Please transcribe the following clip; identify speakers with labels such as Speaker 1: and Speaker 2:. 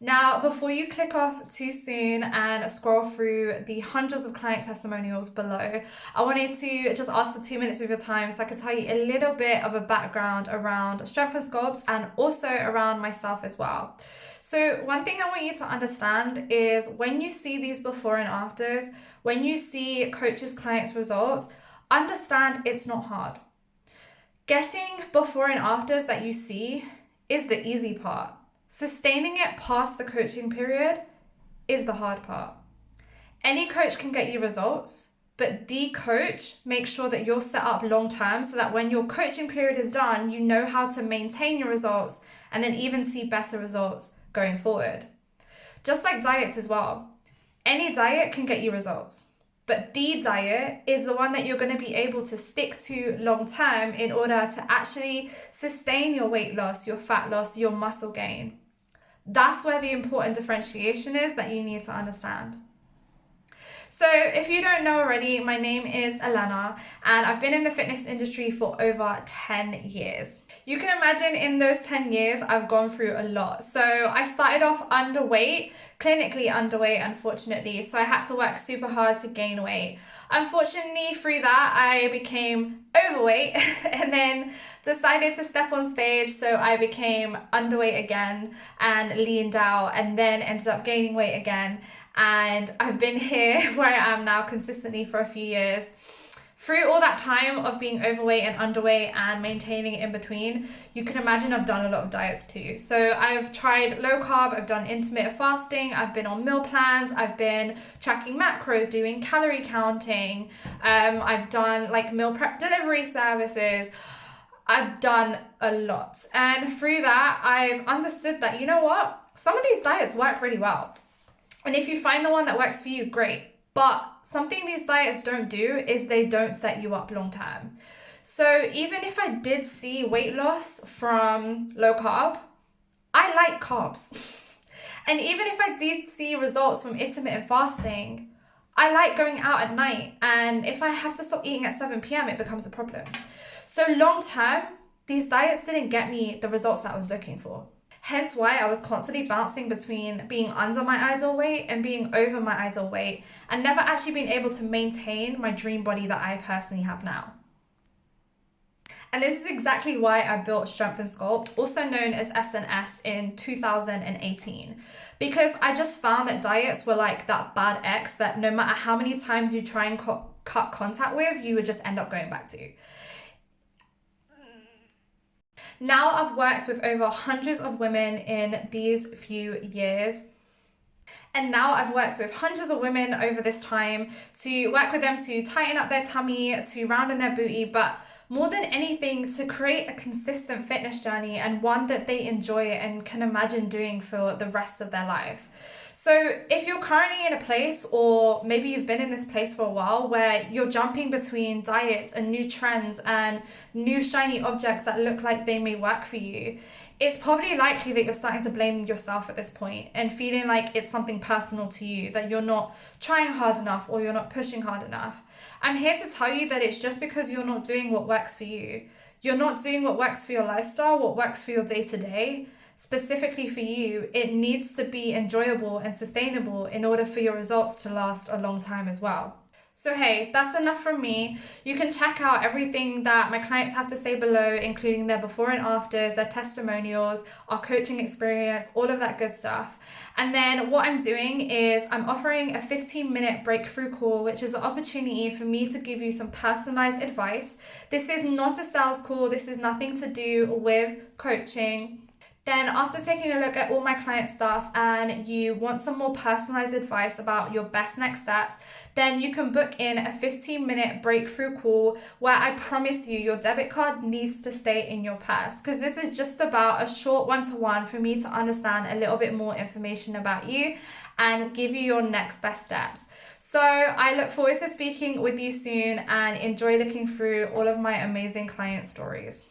Speaker 1: Now, before you click off too soon and scroll through the hundreds of client testimonials below, I wanted to just ask for 2 minutes of your time so I could tell you a little bit of a background around Strength and Sculpt and also around myself as well. So one thing I want you to understand is when you see these before and afters, when you see coaches' clients' results, understand it's not hard. Getting before and afters that you see is the easy part. Sustaining it past the coaching period is the hard part. Any coach can get you results, but the coach makes sure that you're set up long term so that when your coaching period is done, you know how to maintain your results and then even see better results going forward. Just like diets as well. Any diet can get you results, but the diet is the one that you're going to be able to stick to long term in order to actually sustain your weight loss, your fat loss, your muscle gain. That's where the important differentiation is that you need to understand. So if you don't know already, my name is Elena and I've been in the fitness industry for over 10 years. You can imagine in those 10 years, I've gone through a lot. So I started off underweight, clinically underweight, unfortunately. So I had to work super hard to gain weight. Unfortunately, through that, I became overweight and then decided to step on stage. So I became underweight again and leaned out and then ended up gaining weight again. And I've been here where I am now consistently for a few years. Through all that time of being overweight and underweight and maintaining it in between, you can imagine I've done a lot of diets too. So I've tried low carb, I've done intermittent fasting, I've been on meal plans, I've been tracking macros, doing calorie counting, I've done like meal prep delivery services. I've done a lot. And through that, I've understood that, you know what? Some of these diets work really well. And if you find the one that works for you, great. But something these diets don't do is they don't set you up long term. So even if I did see weight loss from low carb, I like carbs. And even if I did see results from intermittent fasting, I like going out at night. And if I have to stop eating at 7 p.m., it becomes a problem. So long term, these diets didn't get me the results that I was looking for. Hence why I was constantly bouncing between being under my ideal weight and being over my ideal weight and never actually being able to maintain my dream body that I personally have now. And this is exactly why I built Strength and Sculpt, also known as SNS, in 2018. Because I just found that diets were like that bad ex that no matter how many times you try and cut contact with, you would just end up going back to. Now I've worked with over hundreds of women in these few years. And now I've worked with hundreds of women over this time to work with them to tighten up their tummy, to round in their booty, but more than anything, to create a consistent fitness journey and one that they enjoy and can imagine doing for the rest of their life. So if you're currently in a place, or maybe you've been in this place for a while, where you're jumping between diets and new trends and new shiny objects that look like they may work for you, it's probably likely that you're starting to blame yourself at this point and feeling like it's something personal to you, that you're not trying hard enough or you're not pushing hard enough. I'm here to tell you that it's just because you're not doing what works for you. You're not doing what works for your lifestyle, what works for your day-to-day. Specifically for you, it needs to be enjoyable and sustainable in order for your results to last a long time as well. So hey, that's enough from me. You can check out everything that my clients have to say below, including their before and afters, their testimonials, our coaching experience, all of that good stuff. And then what I'm doing is I'm offering a 15-minute breakthrough call, which is an opportunity for me to give you some personalized advice. This is not a sales call. This is nothing to do with coaching. Then after taking a look at all my client stuff and you want some more personalized advice about your best next steps, then you can book in a 15-minute breakthrough call where I promise you your debit card needs to stay in your purse, because this is just about a short one-to-one for me to understand a little bit more information about you and give you your next best steps. So I look forward to speaking with you soon and enjoy looking through all of my amazing client stories.